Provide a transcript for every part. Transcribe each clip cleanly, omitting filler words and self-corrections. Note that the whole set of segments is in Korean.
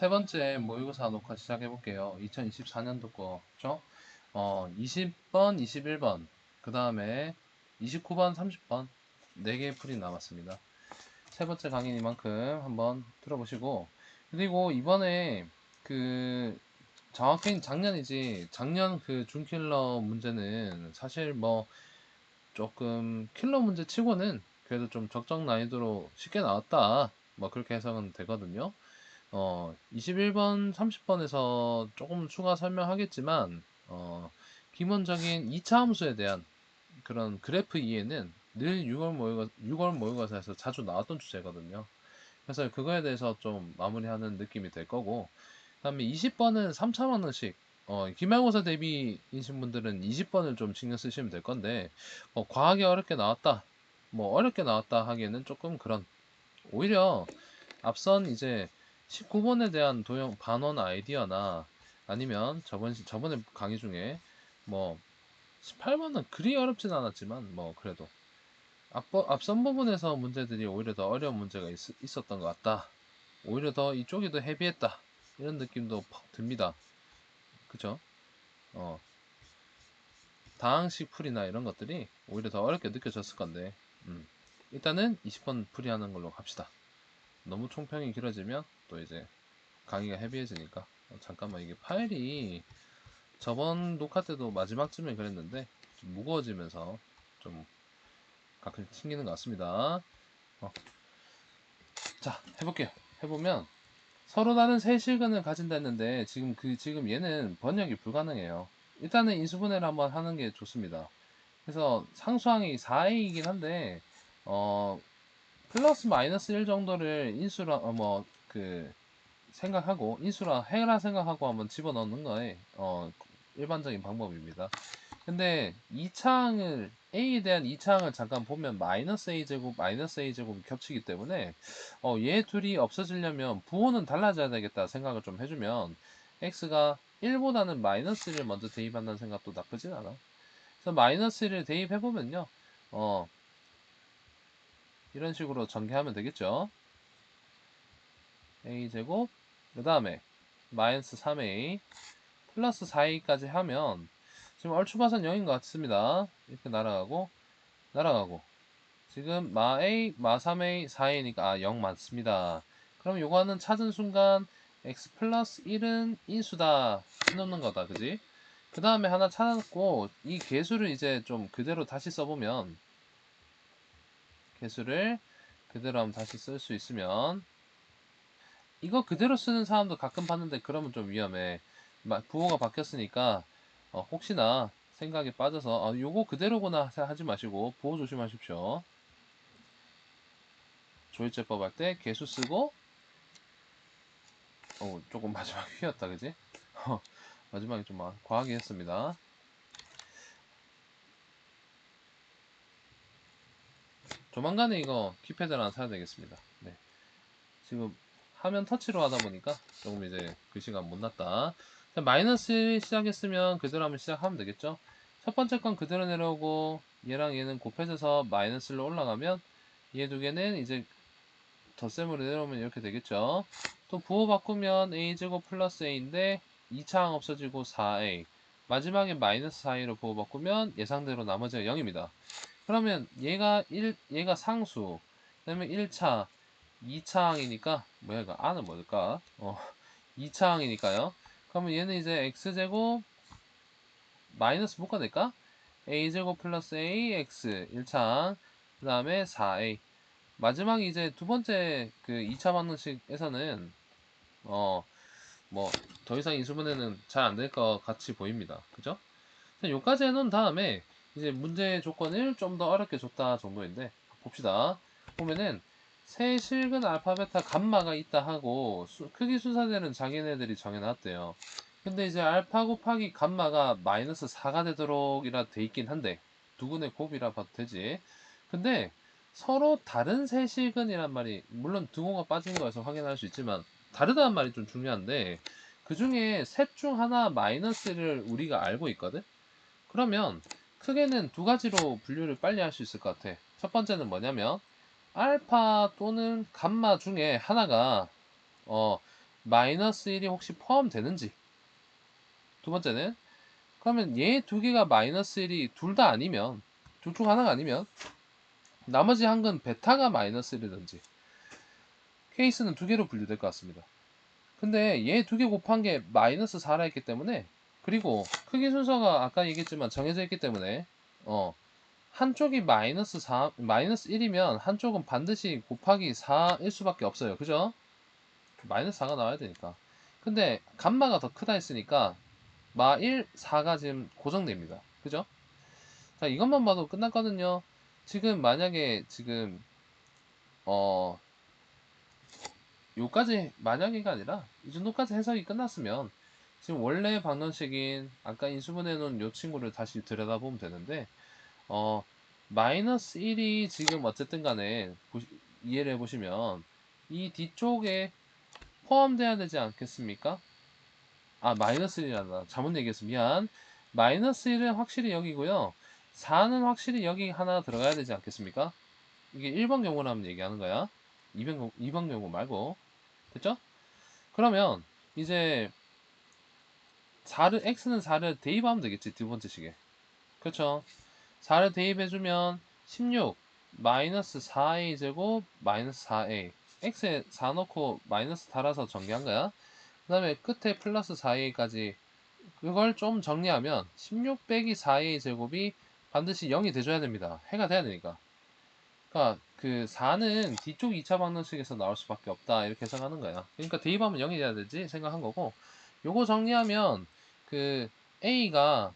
세 번째 모의고사 녹화 시작해 볼게요. 2024년도 거죠. 20번, 21번, 그 다음에 29번, 30번 4개 풀이 남았습니다. 세 번째 강의니만큼 한번 들어보시고, 그리고 이번에 그 정확히 작년이지, 작년 그 준킬러 문제는 사실 뭐 조금 킬러 문제 치고는 그래도 좀 적정 난이도로 쉽게 나왔다, 뭐 그렇게 해석은 되거든요. 21번, 30번에서 조금 추가 설명하겠지만, 기본적인 2차 함수에 대한 그런 그래프 이해는 늘 6월 모의고사에서 자주 나왔던 주제거든요. 그래서 그거에 대해서 좀 마무리하는 느낌이 될 거고, 그 다음에 20번은 3차 방정식, 기말고사 대비이신 분들은 20번을 좀 신경 쓰시면 될 건데, 과학이 어렵게 나왔다, 뭐 어렵게 나왔다 하기에는 조금 그런, 오히려 앞선 이제 19번에 대한 도형 반원 아이디어나 아니면 저번에 강의 중에 뭐 18번은 그리 어렵진 않았지만 뭐 그래도 앞선 부분에서 문제들이 오히려 더 어려운 문제가 있었던 것 같다. 오히려 더 이쪽이 더 헤비했다. 이런 느낌도 퍽 듭니다. 그죠? 어, 다항식 풀이나 이런 것들이 오히려 더 어렵게 느껴졌을 건데, 일단은 20번 풀이하는 걸로 갑시다. 너무 총평이 길어지면 또 이제 강의가 헤비해지니까. 잠깐만, 이게 파일이 저번 녹화 때도 마지막쯤에 그랬는데 좀 무거워지면서 좀 가끔 튕기는 것 같습니다. 자, 해볼게요. 해보면 서로 다른 세 실근을 가진다 했는데 지금 얘는 번역이 불가능해요. 일단은 인수분해를 한번 하는 게 좋습니다. 그래서 상수항이 4a이긴 한데 플러스 마이너스 1 정도를 인수라 생각하고 인수라 해라 생각하고 한번 집어넣는 거에 일반적인 방법입니다. 근데 2차항을 a에 대한 2차항을 잠깐 보면 마이너스 a제곱 마이너스 a제곱이 겹치기 때문에 얘 둘이 없어지려면 부호는 달라져야 되겠다 생각을 좀 해주면 x가 1보다는 마이너스 1을 먼저 대입한다는 생각도 나쁘진 않아. 그래서 마이너스 1을 대입해보면요, 이런 식으로 전개하면 되겠죠. a제곱 그 다음에 마이너스 3a 플러스 4a까지 하면 지금 얼추 봐선 0인 것 같습니다. 이렇게 날아가고 지금 마 a, 마 3a, 4a니까 0 맞습니다. 그럼 요거는 찾은 순간 x 플러스 1은 인수다 해놓는 거다, 그지? 그 다음에 하나 찾았고 이 개수를 이제 좀 그대로 다시 써보면, 개수를 그대로 한번 다시 쓸 수 있으면, 이거 그대로 쓰는 사람도 가끔 봤는데 그러면 좀 위험해. 부호가 바뀌었으니까 혹시나 생각에 빠져서 요거 그대로구나 하지 마시고 부호 조심하십시오. 조일제법 할 때 개수 쓰고, 조금 마지막에 휘었다, 그지? 마지막에 좀 과하게 했습니다. 조만간에 이거 키패드 하나 사야 되겠습니다. 네. 지금 화면 터치로 하다 보니까 조금 이제 글씨가 못났다. 마이너스 1 시작했으면 그대로 한번 시작하면 되겠죠. 첫 번째 건 그대로 내려오고 얘랑 얘는 곱해져서 마이너스 1로 올라가면 얘 두 개는 이제 덧셈으로 내려오면 이렇게 되겠죠. 또 부호 바꾸면 a제곱 플러스 a인데 2차항 없어지고 4a, 마지막에 마이너스 4a로 부호 바꾸면 예상대로 나머지가 0입니다. 그러면 얘가 상수, 그 다음에 1차 2차항이니까 뭐야 이거 R은 뭘까? 2차항이니까요. 그러면 얘는 이제 x제곱 마이너스 묶어낼까? a제곱 플러스 a x 1차항, 그 다음에 4a. 마지막에 이제 두 번째 그 2차 방정식에서는 뭐 더 이상 인수분해는 잘 안 될 것 같이 보입니다. 그죠? 요까지 해놓은 다음에 이제 문제 조건을 좀 더 어렵게 줬다 정도인데 봅시다. 보면은 세 실근 알파 베타 감마가 있다 하고 크기 순서대로는 자기네들이 정해놨대요. 근데 이제 알파 곱하기 감마가 마이너스 4가 되도록 이라 돼 있긴 한데 두근의 곱이라 봐도 되지. 근데 서로 다른 세 실근이란 말이, 물론 등호가 빠진 거에서 확인할 수 있지만 다르다는 말이 좀 중요한데, 그 중에 셋 중 하나 마이너스를 우리가 알고 있거든. 그러면 크게는 두 가지로 분류를 빨리 할 수 있을 것 같아. 첫 번째는 뭐냐면 알파 또는 감마 중에 하나가 마이너스 1이 혹시 포함되는지. 두 번째는 그러면 얘 두 개가 마이너스 1이 둘 다 아니면 둘 중 하나가 아니면 나머지 한 건 베타가 마이너스 1이든지 케이스는 두 개로 분류될 것 같습니다. 근데 얘 두 개 곱한 게 마이너스 4라 했기 때문에 그리고 크기 순서가 아까 얘기했지만 정해져 있기 때문에 한쪽이 마이너스 1이면 한쪽은 반드시 곱하기 4일 수밖에 없어요. 그죠? 마이너스 4가 나와야 되니까. 근데 감마가 더 크다 했으니까 마 1, 4가 지금 고정됩니다. 그죠? 자, 이것만 봐도 끝났거든요. 지금 만약에 지금 어 요까지 만약에가 아니라 이 정도까지 해석이 끝났으면 지금 원래 방정식인 아까 인수분해 놓은 요 친구를 다시 들여다보면 되는데 어 마이너스 1이 지금 어쨌든 간에 이해를 해보시면 이 뒤쪽에 포함돼야 되지 않겠습니까? 아, 마이너스 1이란다. 잘못 얘기했어. 미안. 마이너스 1은 확실히 여기고요. 4는 확실히 여기 하나 들어가야 되지 않겠습니까? 이게 1번 경우라면 얘기하는 거야. 2번 경우 말고. 됐죠? 그러면 이제 x는 4를 대입하면 되겠지. 두 번째 식에. 그렇죠? 4를 대입해주면 16 마이너스 4a 제곱 마이너스 4a x에 4 넣고 마이너스 달아서 정리한 거야. 그 다음에 끝에 플러스 4a까지 그걸 좀 정리하면 16 빼기 4a 제곱이 반드시 0이 돼줘야 됩니다. 해가 돼야 되니까. 그러니까 그 4는 뒤쪽 2차 방정식에서 나올 수밖에 없다 이렇게 해석하는 거야. 그러니까 대입하면 0이 돼야 되지 생각한 거고 요거 정리하면 그 a가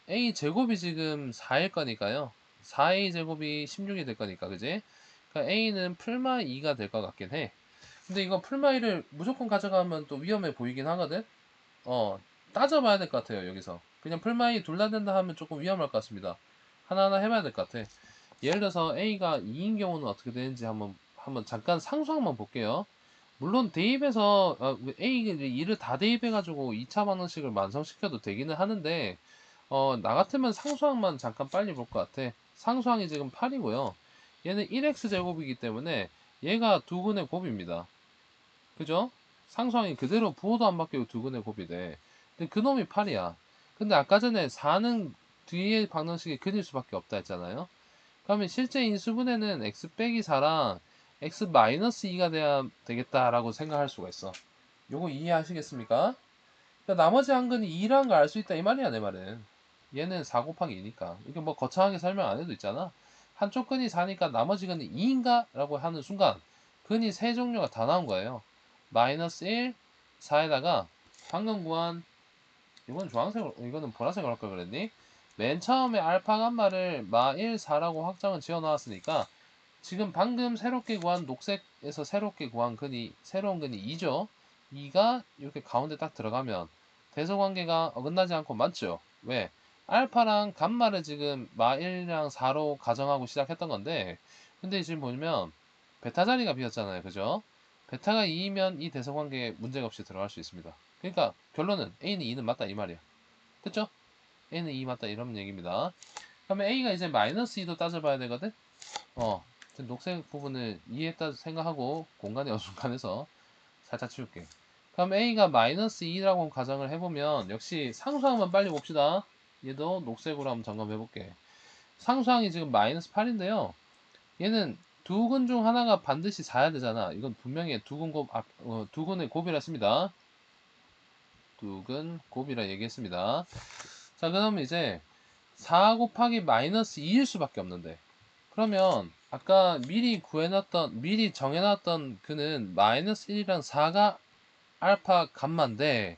a 제곱이 지금 4일 거니까요. 4a 제곱이 16이 될 거니까 그지? 그러니까 a는 풀마 2가 될 것 같긴 해. 근데 이거 풀마 2를 무조건 가져가면 또 위험해 보이긴 하거든. 따져봐야 될 것 같아요 여기서. 그냥 풀마 2 둘 다 된다 하면 조금 위험할 것 같습니다. 하나하나 해봐야 될 것 같아. 예를 들어서 a가 2인 경우는 어떻게 되는지 한번 잠깐 상수 한번 볼게요. 물론 대입해서 a를 2를 다 대입해가지고 2차 방정식을 완성시켜도 되기는 하는데 나 같으면 상수항만 잠깐 빨리 볼 것 같아. 상수항이 지금 8이고요. 얘는 1x 제곱이기 때문에 얘가 두근의 곱입니다. 그죠? 상수항이 그대로 부호도 안 바뀌고 두근의 곱이 돼. 근데 그놈이 8이야. 근데 아까 전에 4는 뒤에 방정식이 그릴 수밖에 없다 했잖아요. 그러면 실제 인수분해는 x 빼기 4랑 x 마이너스 2가 돼야 되겠다라고 생각할 수가 있어. 요거 이해하시겠습니까? 그러니까 나머지 한 근이 2라는 걸 알 수 있다 이 말이야 내 말은. 얘는 4 곱하기 2니까 이게 뭐 거창하게 설명 안 해도 있잖아. 한쪽 근이 4니까 나머지 근이 2인가? 라고 하는 순간 근이 세 종류가 다 나온 거예요. 마이너스 1, 4에다가 방금 구한 이건 주황색으로 이거는 보라색으로 할 걸 그랬니? 맨 처음에 알파 감마를 마 1, 4라고 확정을 지어 놨으니까 지금 방금 새롭게 구한 녹색에서 새롭게 구한 근이 새로운 근이 2죠. 2가 이렇게 가운데 딱 들어가면 대소관계가 어긋나지 않고 맞죠? 왜? 알파랑 감마를 지금 마 1이랑 4로 가정하고 시작했던 건데 근데 지금 보면 베타 자리가 비었잖아요. 그죠? 베타가 2이면 이 대소관계에 문제가 없이 들어갈 수 있습니다. 그러니까 결론은 A는 2는 맞다 이 말이야. 됐죠? A는 2 맞다 이런 얘기입니다. 그러면 A가 이제 마이너스 2도 따져봐야 되거든? 녹색 부분을 이해했다 생각하고 공간의 어중간해서 살짝 치울게. 그럼 A가 마이너스 2라고 가정을 해보면 역시 상수항만 빨리 봅시다. 얘도 녹색으로 한번 점검해볼게. 상수항이 지금 마이너스 8인데요. 얘는 두 근 중 하나가 반드시 4야 되잖아. 이건 분명히 두 근의 곱이라 씁니다. 두 근 곱이라 얘기했습니다. 자, 그러면 이제 4 곱하기 마이너스 2일 수밖에 없는데 그러면 아까 미리 정해놨던 그는 마이너스 1이랑 4가 알파 감마인데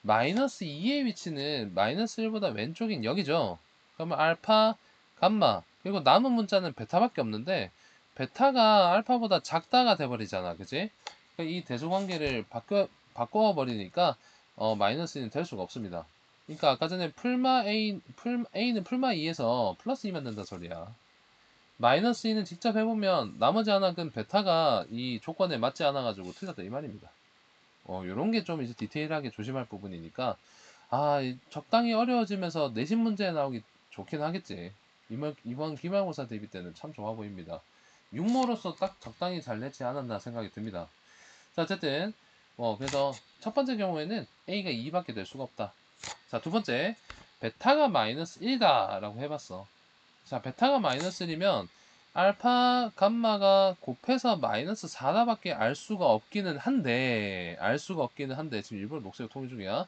마이너스 2의 위치는 마이너스 1보다 왼쪽인 여기죠. 그러면 알파 감마 그리고 남은 문자는 베타밖에 없는데 베타가 알파보다 작다가 돼버리잖아. 그지? 그러니까 이 대소관계를 바꿔버리니까 마이너스는 될 수가 없습니다. 그러니까 아까 전에 A는 풀마 2에서 플러스 2만 된다 소리야. 마이너스 2는 직접 해보면 나머지 하나는 베타가 이 조건에 맞지 않아가지고 틀렸다 이 말입니다. 요런 게 좀 이제 디테일하게 조심할 부분이니까 적당히 어려워지면서 내신 문제 나오기 좋긴 하겠지. 이번 기말고사 대비 때는 참 좋아 보입니다. 육모로서 딱 적당히 잘 냈지 않았나 생각이 듭니다. 자, 어쨌든 그래서 첫 번째 경우에는 A가 2밖에 될 수가 없다. 자, 두 번째, 베타가 마이너스 1이다 라고 해봤어. 자, 베타가 마이너스 1이면 알파, 감마가 곱해서 마이너스 4다밖에 알 수가 없기는 한데, 지금 일부러 녹색 통일 중이야.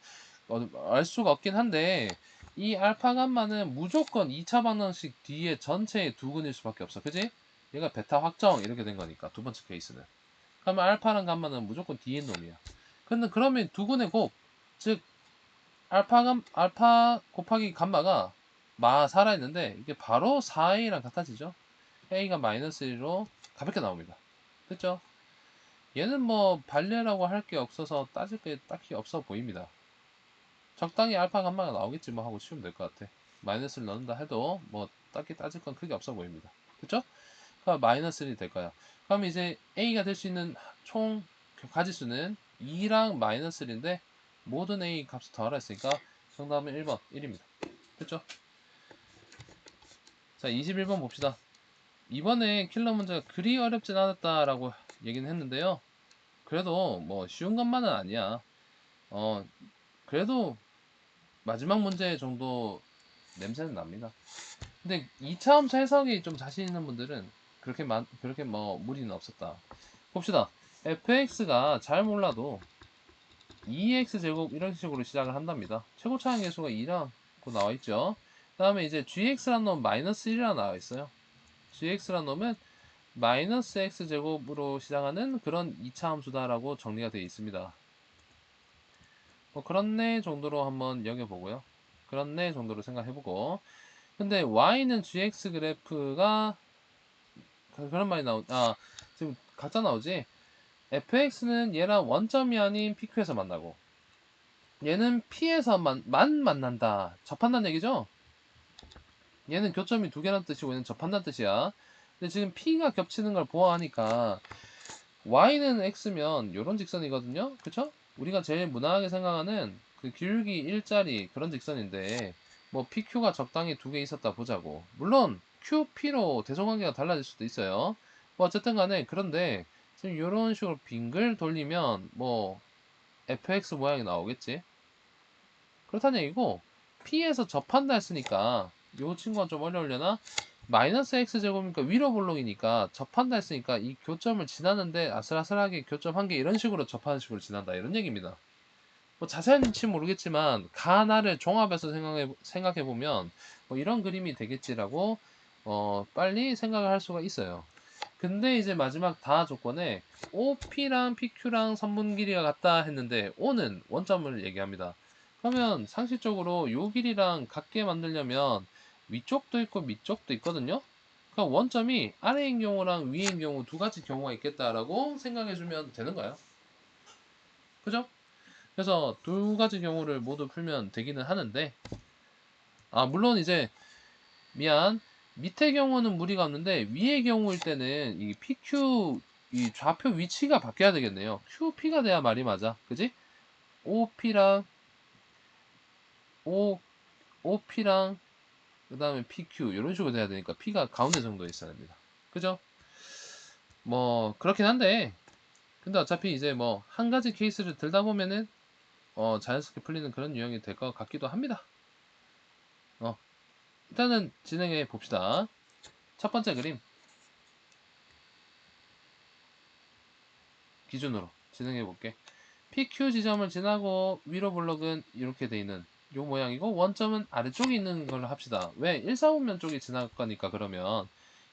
알 수가 없긴 한데, 이 알파, 감마는 무조건 2차 방정식 뒤에 전체의 두근일 수밖에 없어. 그지? 얘가 베타 확정, 이렇게 된 거니까, 두 번째 케이스는. 그러면 알파랑 감마는 무조건 뒤에 놈이야. 근데 그러면 두근의 곱, 즉, 알파 곱하기 감마가 살아있는데 이게 바로 4a랑 같아지죠. a가 마이너스 1로 가볍게 나옵니다. 됐죠? 얘는 뭐 반례라고 할 게 없어서 따질 게 딱히 없어 보입니다. 적당히 알파 감마가 나오겠지 뭐 하고 치우면 될 것 같아. 마이너스를 넣는다 해도 뭐 딱히 따질 건 크게 없어 보입니다. 그쵸? 그럼 마이너스 1이 될 거야. 그럼 이제 a가 될 수 있는 총 가지수는 2랑 마이너스 1인데 모든 a 값을 더하라 했으니까 정답은 1번 1입니다. 됐죠? 자, 21번 봅시다. 이번에 킬러 문제가 그리 어렵진 않았다라고 얘기는 했는데요. 그래도 뭐 쉬운 것만은 아니야. 어, 그래도 마지막 문제 정도 냄새는 납니다. 근데 2차함수 해석이 좀 자신 있는 분들은 그렇게 뭐 무리는 없었다. 봅시다. fx가 잘 몰라도 2x제곱 이런 식으로 시작을 한답니다. 최고 차항 계수가 2라고 나와 있죠. 그 다음에 이제 gx라는 놈 마이너스 1이라 나와 있어요. gx라는 놈은 마이너스 x제곱으로 시작하는 그런 2차 함수다라고 정리가 되어 있습니다. 뭐 그렇네 정도로 한번 여겨보고요. 그렇네 정도로 생각해보고. 근데 y는 gx 그래프가 그런 말이 지금 가짜 나오지? fx는 얘랑 원점이 아닌 pq에서 만나고 얘는 p에서만 만난다. 접한다는 얘기죠? 얘는 교점이 두 개란 뜻이고 얘는 접한다는 뜻이야. 근데 지금 p가 겹치는 걸 보아하니까 y는 x면 요런 직선이거든요. 그쵸? 우리가 제일 무난하게 생각하는 그 기울기 일자리 그런 직선인데 뭐 pq가 적당히 두 개 있었다 보자고. 물론 q, p로 대성관계가 달라질 수도 있어요. 뭐 어쨌든 간에 그런데 지금 요런 식으로 빙글 돌리면 뭐 fx 모양이 나오겠지. 그렇다는 얘기고 p에서 접한다 했으니까 요 친구가 좀 어려우려나? 마이너스 x제곱이니까 위로 볼록이니까 접한다 했으니까 이 교점을 지나는데 아슬아슬하게 교점 한 개 이런 식으로 접하는 식으로 지난다 이런 얘기입니다. 뭐 자세한지 모르겠지만 가나를 종합해서 생각해보면 뭐 이런 그림이 되겠지라고 빨리 생각을 할 수가 있어요. 근데 이제 마지막 다 조건에 OP랑 PQ랑 선분 길이가 같다 했는데 O는 원점을 얘기합니다. 그러면 상식적으로 요 길이랑 같게 만들려면 위쪽도 있고 밑쪽도 있거든요. 그럼 원점이 아래인 경우랑 위인 경우 두 가지 경우가 있겠다라고 생각해주면 되는 거예요. 그죠? 그래서 두 가지 경우를 모두 풀면 되기는 하는데 물론 이제 미안. 밑의 경우는 무리가 없는데 위의 경우일 때는 이 PQ 이 좌표 위치가 바뀌어야 되겠네요. QP가 돼야 말이 맞아. 그지? OP랑 OP랑 그 다음에 PQ 이런 식으로 돼야 되니까 P가 가운데 정도에 있어야 됩니다. 그죠? 뭐 그렇긴 한데 근데 어차피 이제 뭐 한 가지 케이스를 들다 보면은 자연스럽게 풀리는 그런 유형이 될 것 같기도 합니다. 일단은 진행해 봅시다. 첫 번째 그림 기준으로 진행해 볼게. PQ 지점을 지나고 위로 블록은 이렇게 돼 있는 요 모양이고 원점은 아래쪽에 있는 걸로 합시다. 왜? 1사분면 쪽에 지날 거니까 그러면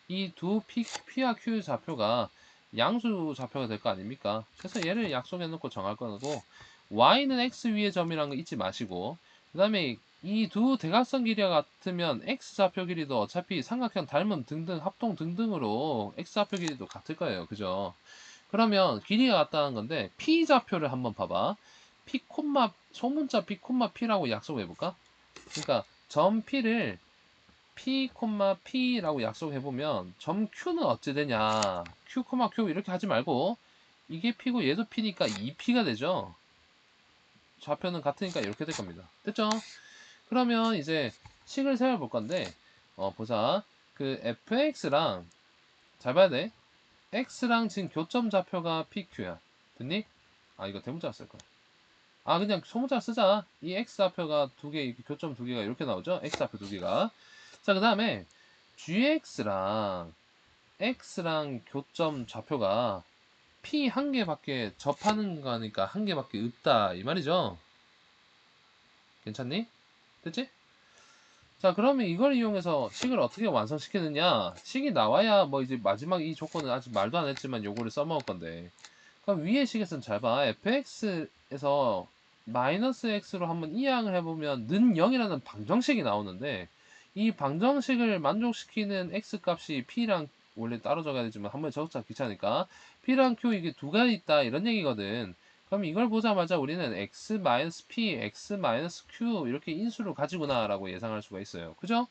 이 두 P와 Q 좌표가 양수 좌표가 될 거 아닙니까? 그래서 얘를 약속해 놓고 정할 거고 Y는 X 위의 점이라는 거 잊지 마시고 그 다음에 이 두 대각선 길이가 같으면 X 좌표 길이도 어차피 삼각형 닮음 등등 합동 등등으로 X 좌표 길이도 같을 거예요. 그죠? 그러면 길이가 같다는 건데 P 좌표를 한번 봐봐. P 콤마 소문자 P 콤마 P라고 약속해 볼까? 그러니까 점 P를 P 콤마 P라고 약속해 보면 점 Q는 어찌 되냐? Q 콤마 Q 이렇게 하지 말고 이게 P고 얘도 P니까 2P가 되죠. 좌표는 같으니까 이렇게 될 겁니다. 됐죠? 그러면 이제 식을 세워 볼 건데 보자. 그 fx랑 잘 봐야 돼. x랑 지금 교점 좌표가 PQ야. 됐니? 아 이거 대문자 쓸 거야. 아 그냥 소문자 쓰자. 이 x 좌표가 두 개, 교점 두 개가 이렇게 나오죠. x 좌표 두 개가. 자 그 다음에 gx랑 x랑 교점 좌표가 p 한 개밖에 접하는 거니까 한 개밖에 없다 이 말이죠. 괜찮니? 됐지? 자 그러면 이걸 이용해서 식을 어떻게 완성시키느냐. 식이 나와야 뭐 이제 마지막 이 조건은 아직 말도 안 했지만 요거를 써먹을 건데, 그럼 위의 식에서는 잘 봐. fx에서 마이너스 x로 한번 이항을 해보면 는 0이라는 방정식이 나오는데, 이 방정식을 만족시키는 x 값이 p랑, 원래 따로 적어야 되지만 한번 적자 귀찮으니까 p랑 q 이게 두 가지 있다 이런 얘기거든. 그럼 이걸 보자마자 우리는 x-p, x-q 이렇게 인수를 가지구나 라고 예상할 수가 있어요. 그죠?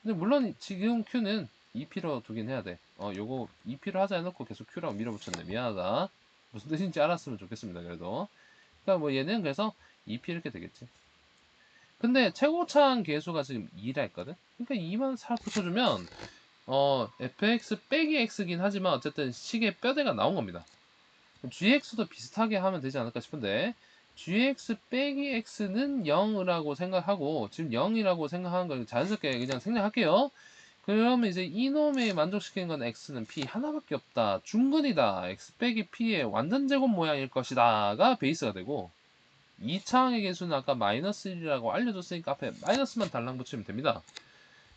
근데 물론 지금 q는 2p로 두긴 해야 돼. 요거 2p로 하자 해놓고 계속 q라고 밀어붙였네. 미안하다. 무슨 뜻인지 알았으면 좋겠습니다. 그래도. 그러니까 뭐 얘는 그래서 2p 이렇게 되겠지. 근데 최고차항 계수가 지금 2라 했거든. 그러니까 2만 살 붙여주면 fx 빼기 x긴 하지만 어쨌든 식의 뼈대가 나온 겁니다. gx도 비슷하게 하면 되지 않을까 싶은데, gx 빼기 x는 0이라고 생각하고, 지금 0이라고 생각하는 걸 자연스럽게 그냥 생략할게요. 그러면 이제 이놈에 만족시키는 건 x는 p 하나밖에 없다. 중근이다. x 빼기 p의 완전 제곱 모양일 것이다가 베이스가 되고, 2차항의 개수는 아까 마이너스 1이라고 알려줬으니까 앞에 마이너스만 달랑 붙이면 됩니다.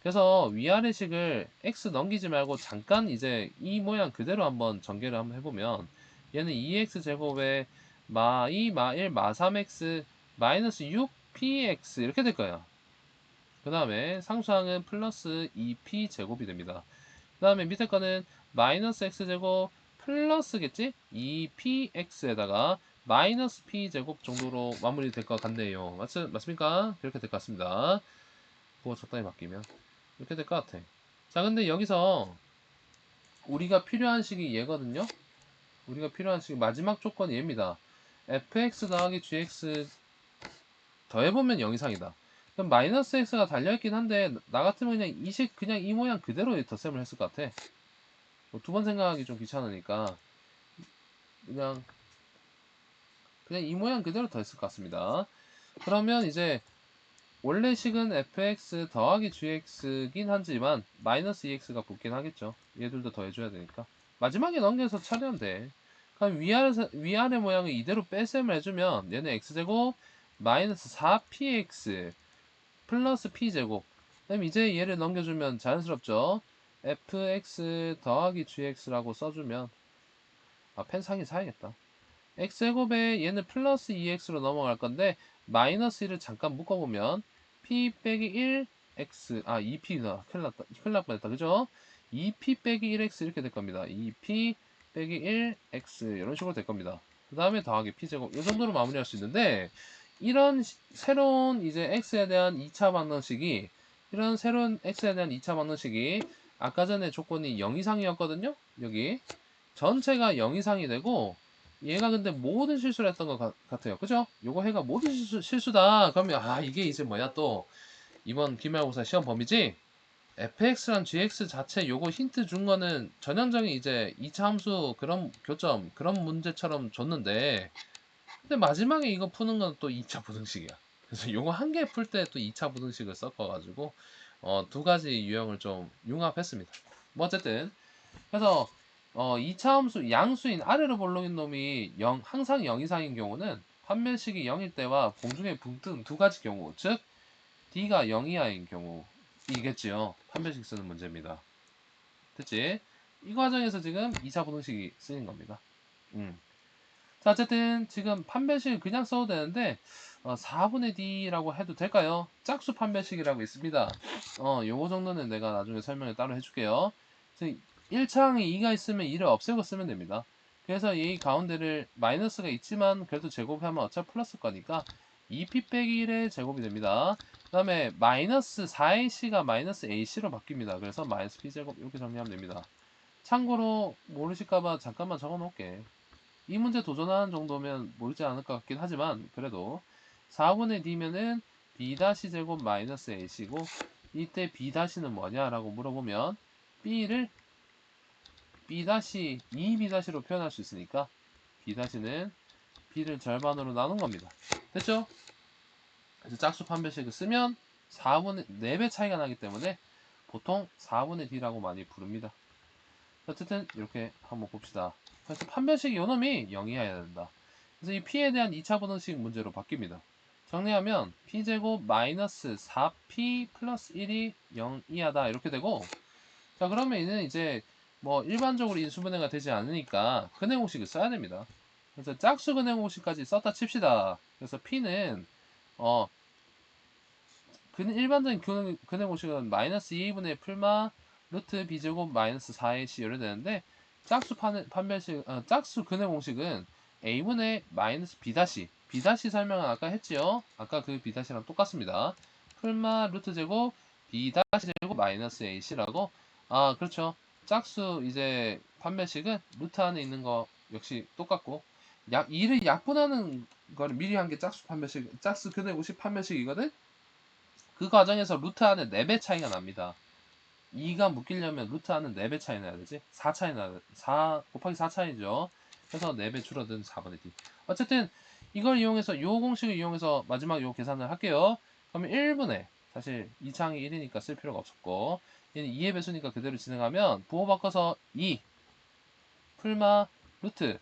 그래서 위아래식을 x 넘기지 말고 잠깐 이제 이 모양 그대로 한번 전개를 한번 해보면, 얘는 2x 제곱에 마2 마1 마3x 마이너스 6px 이렇게 될 거야. 그 다음에 상수항은 플러스 2p 제곱이 됩니다. 그 다음에 밑에 거는 마이너스 x제곱 플러스겠지? 2px에다가 마이너스 p 제곱 정도로 마무리 될 것 같네요. 맞습니까? 그렇게 될 것 같습니다. 그거 적당히 바뀌면 이렇게 될 것 같아. 자 근데 여기서 우리가 필요한 식이 얘거든요. 우리가 필요한 식이 마지막 조건이 얘입니다. fx 더하기 gx 더해보면 0 이상이다. 그럼 마이너스 x가 달려있긴 한데 나 같으면 그냥 이 식 그냥 이 모양 그대로 덧셈을 했을 것 같아. 뭐 두 번 생각하기 좀 귀찮으니까 그냥 이 모양 그대로 더했을 것 같습니다. 그러면 이제 원래 식은 fx 더하기 gx긴 하지만 마이너스 2x가 붙긴 하겠죠. 얘들도 더해줘야 되니까. 마지막에 넘겨서 처리하면 돼. 그럼 위아래 모양을 이대로 빼셈을 해주면 얘는 x제곱 마이너스 4px 플러스 p제곱. 그럼 이제 얘를 넘겨주면 자연스럽죠. fx 더하기 gx라고 써주면, 펜 상이 사야겠다. x제곱에 얘는 플러스 2x로 넘어갈 건데 마이너스 1을 잠깐 묶어보면 p 빼기 1 x 2p다. 큰일 날 뻔했다. 그죠? 2p 빼기 1x 이렇게 될 겁니다. 2p 빼기 1x 이런 식으로 될 겁니다. 그 다음에 더하기 p제곱 이 정도로 마무리할 수 있는데, 이런 새로운 이제 x에 대한 2차 방정식이, 이런 새로운 x에 대한 2차 방정식이 아까 전에 조건이 0 이상이었거든요. 여기 전체가 0 이상이 되고, 얘가 근데 모든 실수를 했던 것 같아요. 그죠? 요거 해가 모든 실수다. 그러면 이게 이제 뭐야 또 이번 기말고사 시험 범위지? fx랑 gx 자체 요거 힌트 준 거는 전형적인 이제 2차 함수 그런 교점 그런 문제처럼 줬는데, 근데 마지막에 이거 푸는 건 또 2차 부등식이야. 그래서 요거 한 개 풀 때 또 2차 부등식을 섞어가지고 두 가지 유형을 좀 융합했습니다. 뭐 어쨌든 그래서 2차 함수 양수인 아래로 볼록인 놈이 항상 0 이상인 경우는 판별식이 0일 때와 공중에 붕 뜬 두 가지 경우, 즉 D가 0 이하인 경우이겠지요. 판별식 쓰는 문제입니다. 됐지? 이 과정에서 지금 2차 부등식이 쓰인 겁니다. 자 어쨌든 지금 판별식을 그냥 써도 되는데 4분의 D라고 해도 될까요? 짝수 판별식이라고 있습니다. 요거 정도는 내가 나중에 설명을 따로 해줄게요. 1차항에 2가 있으면 2를 없애고 쓰면 됩니다. 그래서 이 가운데를 마이너스가 있지만 그래도 제곱하면 어차피 플러스 거니까 2p 빼기 1의 제곱이 됩니다. 그 다음에 마이너스 4ac가 마이너스 ac로 바뀝니다. 그래서 마이너스 p제곱 이렇게 정리하면 됩니다. 참고로 모르실까봐 잠깐만 적어 놓을게. 이 문제 도전하는 정도면 모르지 않을 것 같긴 하지만 그래도 4분의 D면은 B-제곱 마이너스 A시고, 이때 B-는 뭐냐라고 물어보면 B를 B-2B-로 표현할 수 있으니까 B-는 B를 절반으로 나눈 겁니다. 됐죠? 그래서 짝수 판별식을 쓰면 4배 차이가 나기 때문에 보통 4분의 D라고 많이 부릅니다. 어쨌든 이렇게 한번 봅시다. 그래서 판별식 요놈이 0이어야 된다. 그래서 이 P에 대한 2차 분원식 문제로 바뀝니다. 정리하면 P제곱 마이너스 4P 플러스 1이 0 이하다 이렇게 되고, 자 그러면 얘는 이제 뭐 일반적으로 인수분해가 되지 않으니까 근해공식을 써야 됩니다. 그래서 짝수 근해공식까지 썼다 칩시다. 그래서 P는 일반적인 근해공식은 마이너스 2분의 풀마 루트 b제곱 마이너스 4ac 이래 되는데, 짝수 근해공식은 a분의 마이너스 b 설명은 아까 했지요. 아까 그 b 랑 똑같습니다. 풀마 루트 제곱 b 제곱 마이너스 ac라고. 아 그렇죠. 짝수 이제 판별식은 루트 안에 있는 거 역시 똑같고, 이를 약분하는 거를 미리 한 게 짝수 근해공식 판별식이거든. 그 과정에서 루트 안에 4배 차이가 납니다. 2가 묶이려면 루트 안은 4배 차이 나야 되지. 4 차이 4 곱하기 4 차이죠. 그래서 4배 줄어든 4분의 D. 어쨌든 이걸 이용해서 요 공식을 이용해서 마지막 요 계산을 할게요. 그러면 1분의, 사실 2창이 1이니까 쓸 필요가 없었고, 얘는 2의 배수니까 그대로 진행하면 부호 바꿔서 2 풀마 루트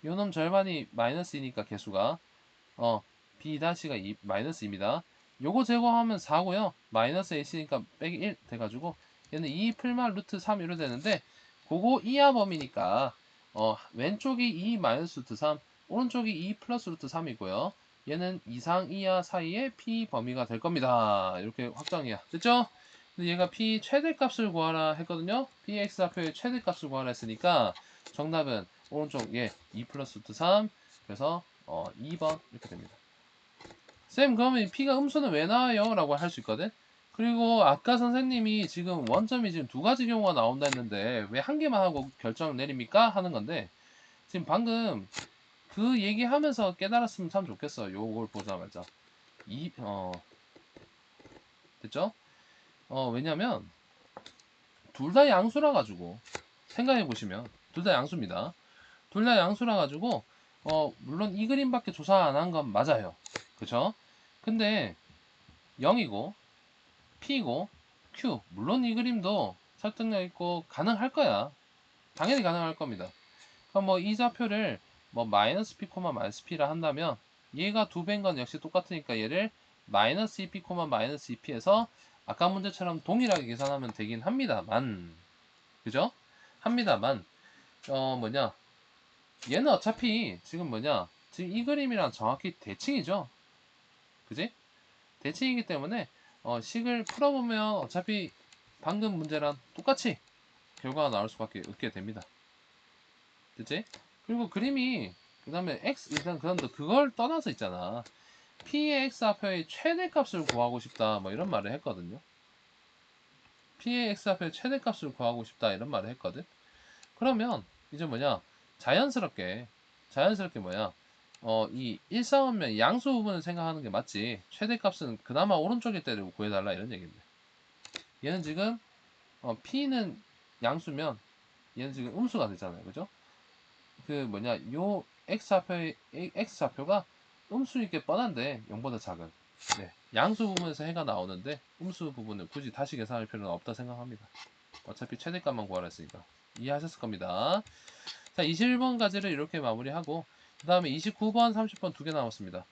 요놈 절반이 마이너스 2니까 개수가 B-가 마이너스 2입니다. 요거 제거하면 4고요. 마이너스 Ac니까 빼기 1 돼가지고 얘는 2 풀마 루트 3 이로 되는데, 그거 이하 범위니까 왼쪽이 2 마이너스 루트 3, 오른쪽이 2 플러스 루트 3이고요. 얘는 이상 이하 사이의 P 범위가 될 겁니다. 이렇게 확정이야. 됐죠? 근데 얘가 P 최대값을 구하라 했거든요. PX 좌표의 최대값을 구하라 했으니까 정답은 오른쪽 2 플러스 루트 3, 그래서 2번 이렇게 됩니다. 쌤 그러면 P가 음수는 왜 나와요? 라고 할 수 있거든. 그리고 아까 선생님이 지금 원점이 지금 2가지 경우가 나온다 했는데 왜 한 개만 하고 결정 내립니까? 하는 건데, 지금 방금 그 얘기하면서 깨달았으면 참 좋겠어. 요걸 보자마자 됐죠? 왜냐면 둘 다 양수라 가지고 생각해 보시면 둘 다 양수입니다. 둘 다 양수라 가지고 물론 이 그림밖에 조사 안 한 건 맞아요. 그쵸? 근데 0이고 P고 Q, 물론 이 그림도 설득력 있고 가능할 거야. 당연히 가능할 겁니다. 그럼 뭐 이 좌표를 뭐 마이너스 P, 마이너스 P라 한다면 얘가 2배인 건 역시 똑같으니까 얘를 마이너스 2P, 마이너스 2P에서 아까 문제처럼 동일하게 계산하면 되긴 합니다만, 그죠? 합니다만 얘는 어차피 지금 지금 이 그림이랑 정확히 대칭이죠. 그지? 대칭이기 때문에 식을 풀어보면 어차피 방금 문제랑 똑같이 결과가 나올 수밖에 없게 됩니다. 됐지? 그리고 그림이 그 다음에 일단 그걸 떠나서 있잖아. P의 X 좌표의 최대값을 구하고 싶다 뭐 이런 말을 했거든요. P의 X 좌표의 최대값을 구하고 싶다 이런 말을 했거든. 그러면 이제 자연스럽게 이 일사원면 양수 부분을 생각하는 게 맞지. 최대값은 그나마 오른쪽에 때리고 구해달라 이런 얘기인데, 얘는 지금 P는 양수면 얘는 지금 음수가 되잖아요. 그죠? 요 X좌표가 음수일 게 뻔한데 0보다 작은, 네, 양수 부분에서 해가 나오는데 음수 부분을 굳이 다시 계산할 필요는 없다 생각합니다. 어차피 최대값만 구하라 했으니까 이해하셨을 겁니다. 자, 21번까지를 이렇게 마무리하고 그 다음에 29번, 30번 두 개 남았습니다.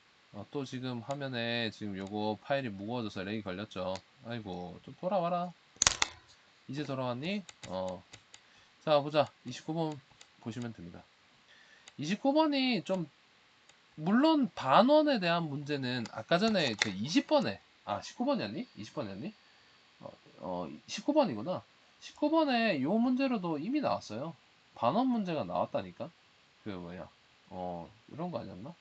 또 지금 화면에 지금 요거 파일이 무거워져서 렉이 걸렸죠. 아이고 좀 돌아와라. 이제 돌아왔니? 자 보자. 29번 보시면 됩니다. 29번이 좀, 물론 반원에 대한 문제는 아까 전에 그 20번에 19번이었니? 20번이었니? 19번이구나. 19번에 요 문제로도 이미 나왔어요. 반원 문제가 나왔다니까. 이런 거 아니었나?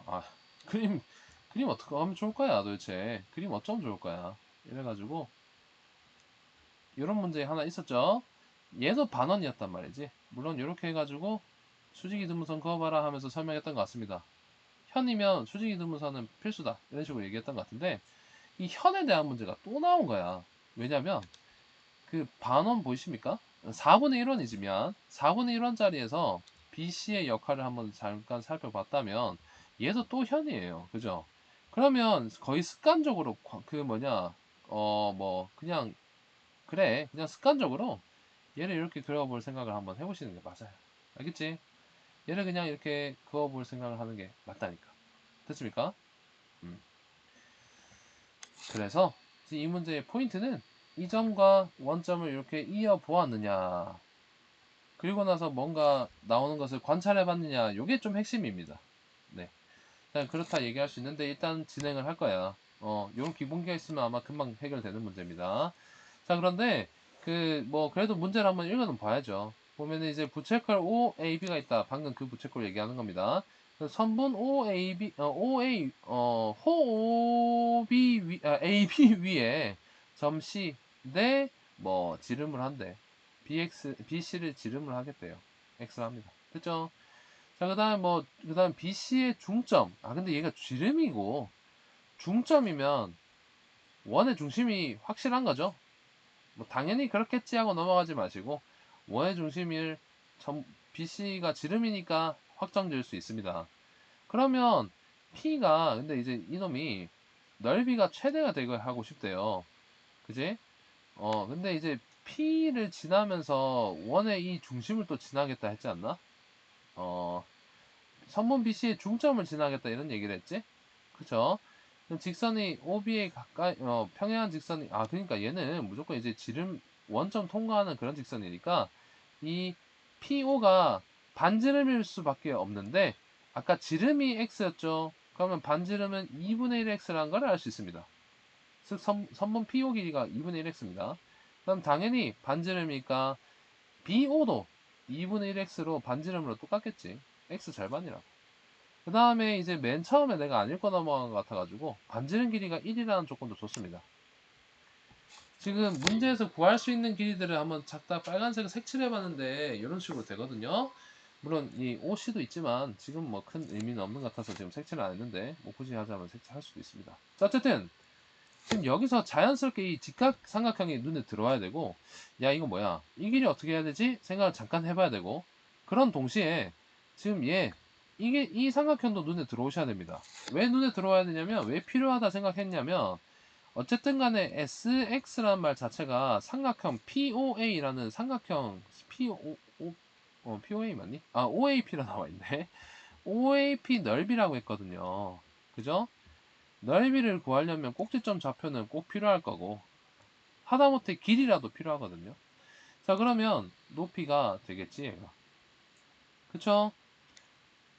아, 그림 어떻게 하면 좋을 거야 도대체. 그림 어쩌면 좋을 거야. 이래가지고 이런 문제 하나 있었죠. 얘도 반원이었단 말이지. 물론 이렇게 해가지고 수직이 드문선 그어봐라 하면서 설명했던 것 같습니다. 현이면 수직이 드문선은 필수다 이런 식으로 얘기했던 것 같은데, 이 현에 대한 문제가 또 나온 거야. 왜냐면 그 반원 보이십니까? 4분의 1원이지만 4분의 1원짜리에서 BC의 역할을 한번 잠깐 살펴봤다면 얘도 또 현이에요. 그죠? 그러면 거의 습관적으로 그 뭐냐 뭐 그냥 그래 그냥 습관적으로 얘를 이렇게 그려볼 생각을 한번 해보시는 게 맞아요. 알겠지? 얘를 그냥 이렇게 그어볼 생각을 하는 게 맞다니까. 됐습니까? 음. 그래서 이 문제의 포인트는 이 점과 원점을 이렇게 이어 보았느냐, 그리고 나서 뭔가 나오는 것을 관찰해 봤느냐, 요게 좀 핵심입니다. 네. 그렇다 얘기할 수 있는데 일단 진행을 할 거야. 요런 기본기가 있으면 아마 금방 해결되는 문제입니다. 자, 그런데 뭐 그래도 문제를 한번 읽어는 봐야죠. 보면은 이제 부채꼴 OAB가 있다. 방금 그 부채꼴 얘기하는 겁니다. 선분 OAB, OA, 호 OB AB 위에 점 C 대 뭐 지름을 한대. BC를 지름을 하겠대요. X를 합니다. 됐죠? 자, 그 다음 BC의 중점. 근데 얘가 지름이고, 중점이면 원의 중심이 확실한 거죠. 뭐, 당연히 그렇겠지 하고 넘어가지 마시고, 원의 중심일 BC가 지름이니까 확정 지을 수 있습니다. 그러면 P가, 근데 이제 이놈이 넓이가 최대가 되고 하고 싶대요. 그지? 근데 이제 P를 지나면서 원의 이 중심을 또 지나겠다 했지 않나? 선분 BC의 중점을 지나겠다 이런 얘기를 했지? 그쵸? 직선이 OB에 가까이 평행한 직선이 그러니까 얘는 무조건 이제 지름 원점 통과하는 그런 직선이니까 이 PO가 반지름일 수밖에 없는데 아까 지름이 X였죠? 그러면 반지름은 2분의 1X라는 걸 알 수 있습니다. 즉 선분 PO 길이가 2분의 1X입니다. 그럼 당연히 반지름이니까 BO도 2분의 1X로 반지름으로 똑같겠지. X 절반이라고. 그 다음에 이제 맨 처음에 내가 안 읽고 넘어간 것 같아가지고 반지름 길이가 1이라는 조건도 좋습니다. 지금 문제에서 구할 수 있는 길이들을 한번 작다 빨간색을 색칠해봤는데 이런 식으로 되거든요. 물론 이 OC도 있지만 지금 뭐 큰 의미는 없는 것 같아서 지금 색칠을 안 했는데 뭐 굳이 하자면 색칠할 수도 있습니다. 자, 어쨌든 지금 여기서 자연스럽게 이 직각삼각형이 눈에 들어와야 되고, 야 이거 뭐야, 이 길이 어떻게 해야 되지 생각을 잠깐 해봐야 되고, 그런 동시에 지금 이게 이 삼각형도 눈에 들어오셔야 됩니다. 왜 눈에 들어와야 되냐면, 왜 필요하다 생각했냐면, 어쨌든 간에 SX라는 말 자체가 삼각형 POA라는 삼각형 POA 맞니? OAP라 나와있네. OAP 넓이라고 했거든요. 그죠? 넓이를 구하려면 꼭지점 좌표는 꼭 필요할 거고, 하다못해 길이라도 필요하거든요. 자, 그러면 높이가 되겠지 얘가. 그쵸?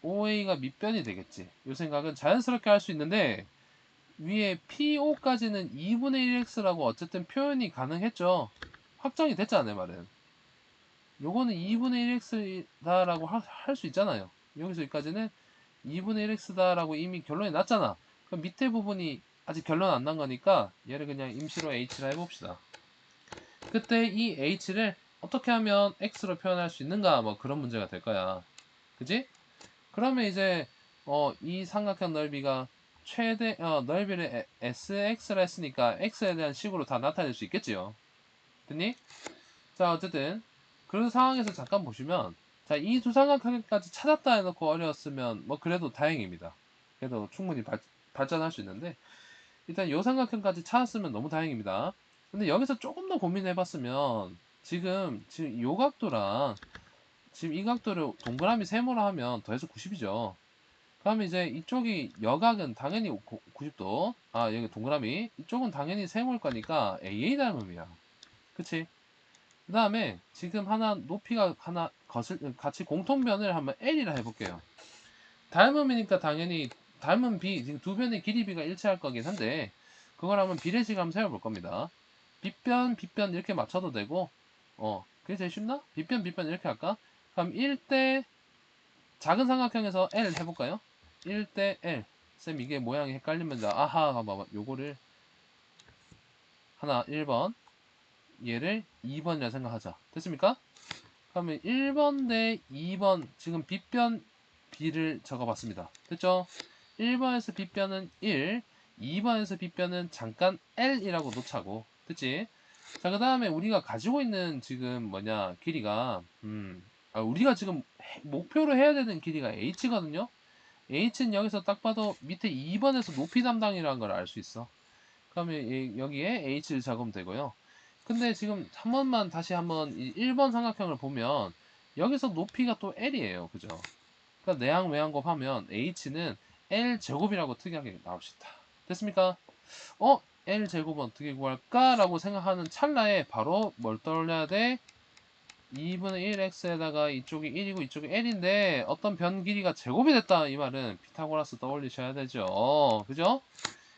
OA가 밑변이 되겠지. 이 생각은 자연스럽게 할 수 있는데, 위에 PO까지는 2분의 1x라고 어쨌든 표현이 가능했죠. 확정이 됐잖아요 말은. 요거는 2분의 1x다라고 할 수 있잖아요. 여기서 여기까지는 2분의 1x다라고 이미 결론이 났잖아. 그럼 밑에 부분이 아직 결론 안 난 거니까 얘를 그냥 임시로 h라 해봅시다. 그때 이 h를 어떻게 하면 x로 표현할 수 있는가, 뭐 그런 문제가 될 거야. 그지? 그러면 이제 이 삼각형 넓이가 최대 넓이를 sx라 했으니까 x에 대한 식으로 다 나타낼 수 있겠지요. 됐니? 자, 어쨌든 그 상황에서 잠깐 보시면, 자, 이 두 삼각형까지 찾았다 해놓고 어려웠으면 뭐 그래도 다행입니다. 그래도 충분히 발전할 수 있는데, 일단 이 삼각형까지 찾았으면 너무 다행입니다. 근데 여기서 조금 더 고민해봤으면, 지금 이 각도랑 지금 이 각도를 동그라미 세모로 하면 더해서 90이죠. 그러면 이제 이쪽이 여각은 당연히 90도, 여기 동그라미 이쪽은 당연히 세모일 거니까 AA 닮음이야. 그치? 그 다음에 지금 하나 높이가 하나 같이 공통변을 한번 L이라 해볼게요. 닮음이니까 당연히 닮은 B, 지금 두 변의 길이비가 일치할 거긴 한데, 그걸 한번 비례식 한번 세워볼 겁니다. 빗변, 빗변 이렇게 맞춰도 되고, 그게 제일 쉽나? 빗변, 빗변 이렇게 할까? 그럼 1대 작은 삼각형에서 L 해볼까요? 1대 L. 쌤, 이게 모양이 헷갈리면, 봐봐. 요거를 하나 1번, 얘를 2번이라 생각하자. 됐습니까? 그러면 1번 대 2번, 지금 빗변 B를 적어봤습니다. 됐죠? 1번에서 빗변은 1, 2번에서 빗변은 잠깐 L이라고 놓자고. 됐지? 자, 그 다음에 우리가 가지고 있는 지금 뭐냐, 길이가, 우리가 지금 목표로 해야 되는 길이가 h거든요. h는 여기서 딱 봐도 밑에 2번에서 높이 담당이라는 걸 알 수 있어. 그러면 여기에 h를 적으면 되고요. 근데 지금 한 번만 다시 한번 이 1번 삼각형을 보면 여기서 높이가 또 l이에요. 그죠? 그러니까 내항 외항 곱하면 h는 l 제곱이라고 특이하게 나옵시다. 됐습니까? l 제곱은 어떻게 구할까? 라고 생각하는 찰나에 바로 뭘 떠올려야 돼? 2분의 1x에다가 이쪽이 1이고 이쪽이 l인데 어떤 변 길이가 제곱이 됐다 이 말은 피타고라스 떠올리셔야 되죠. 그죠?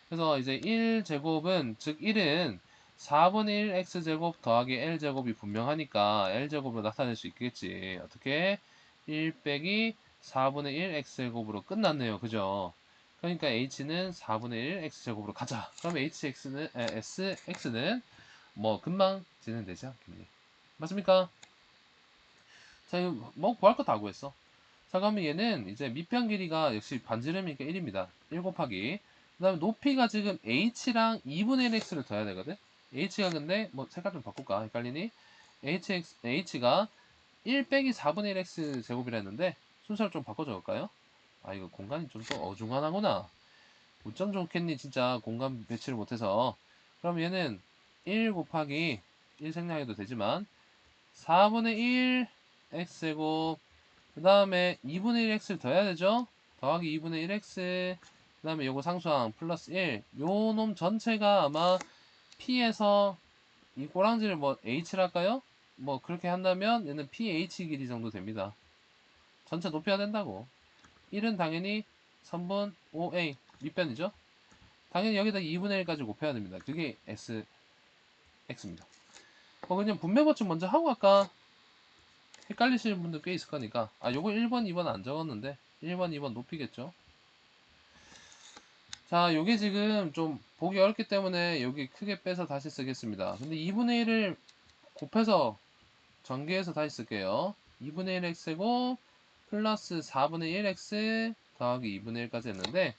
그래서 이제 1제곱은 즉 1은 4분의 1 x제곱 더하기 l제곱이 분명하니까 l제곱으로 나타낼 수 있겠지. 어떻게? 1 빼기 4분의 1 x제곱으로 끝났네요. 그죠? 그러니까 h는 4분의 1 x제곱으로 가자. 그럼 sx는 뭐 금방 진행되지 않겠니? 맞습니까? 자, 이거 뭐 구할 거 다 구했어. 자, 그러면 얘는 이제 밑변 길이가 역시 반지름이니까 1입니다. 1 곱하기. 그 다음에 높이가 지금 h랑 2분의 1x를 더해야 되거든? h가 근데, 뭐, 색깔 좀 바꿀까? 헷갈리니? h가 1 빼기 4분의 1x 제곱이라 했는데, 순서를 좀 바꿔 적을까요? 아, 이거 공간이 좀 또 어중간하구나. 어쩜 좋겠니, 진짜 공간 배치를 못해서. 그럼 얘는 1 곱하기 1 생략해도 되지만, 4분의 1 x제곱 그 다음에 2분의 1x를 더해야 되죠. 더하기 2분의 1x 그 다음에 요거 상수항 플러스 1 요 놈 전체가 아마 p에서 이 꼬랑지를 뭐 h를 할까요? 뭐 그렇게 한다면 얘는 ph 길이 정도 됩니다. 전체 높여야 된다고. 1은 당연히 선분 5a 밑변이죠. 당연히 여기다 2분의 1까지 곱해야 됩니다. 그게 x입니다. 그냥 분배 법칙 먼저 하고 갈까? 헷갈리시는 분들 꽤 있을 거니까. 요거 1번, 2번 안 적었는데 1번, 2번 높이겠죠. 자, 요게 지금 좀 보기 어렵기 때문에 여기 크게 빼서 다시 쓰겠습니다. 근데 2분의 1을 곱해서 전개해서 다시 쓸게요. 2분의 1x고 플러스 4분의 1x 더하기 2분의 1까지 했는데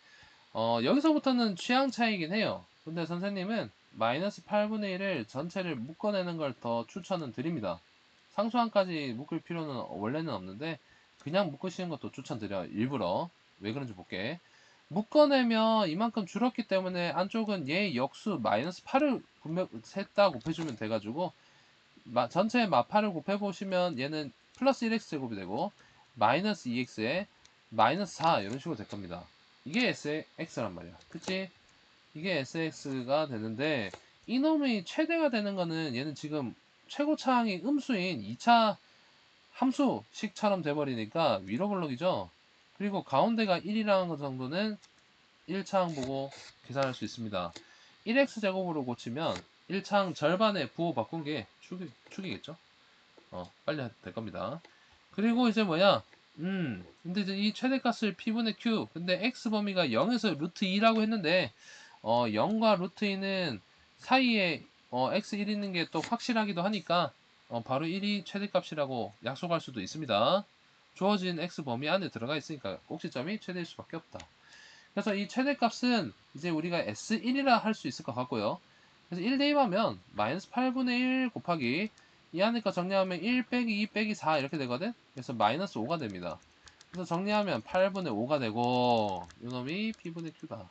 여기서부터는 취향 차이긴 해요. 근데 선생님은 마이너스 8분의 1을 전체를 묶어내는 걸 더 추천은 드립니다. 상수항까지 묶을 필요는 원래는 없는데 그냥 묶으시는 것도 추천드려요. 일부러. 왜 그런지 볼게. 묶어내면 이만큼 줄었기 때문에 안쪽은 얘 역수 마이너스 8을 분명 셋 다 곱해주면 돼가지고 전체 마파를 곱해보시면 얘는 플러스 1x 제곱이 되고 마이너스 2x에 마이너스 4 이런 식으로 될 겁니다. 이게 sx란 말이야. 그치? 이게 sx가 되는데 이놈이 최대가 되는 거는 얘는 지금 최고차항이 음수인 2차 함수식처럼 돼버리니까 위로 블록이죠. 그리고 가운데가 1이라는 것 정도는 1차항 보고 계산할 수 있습니다. 1x제곱으로 고치면 1차항 절반에 부호 바꾼 게 축이겠죠? 빨리 될 겁니다. 그리고 이제 뭐야? 근데 이제 이 최대값을 p분의 q. 근데 x 범위가 0에서 루트 2라고 했는데, 0과 루트 2는 사이에, x 1 있는 게 또 확실하기도 하니까, 바로 1이 최대값이라고 약속할 수도 있습니다. 주어진 x 범위 안에 들어가 있으니까 꼭지점이 최대일 수밖에 없다. 그래서 이 최대값은 이제 우리가 S1이라 할 수 있을 것 같고요. 그래서 1 대입하면 마이너스 8분의 1 곱하기 이 안에 거 정리하면 1 빼기 2 빼기 4 이렇게 되거든. 그래서 마이너스 5가 됩니다. 그래서 정리하면 8분의 5가 되고 이놈이 P분의 Q다.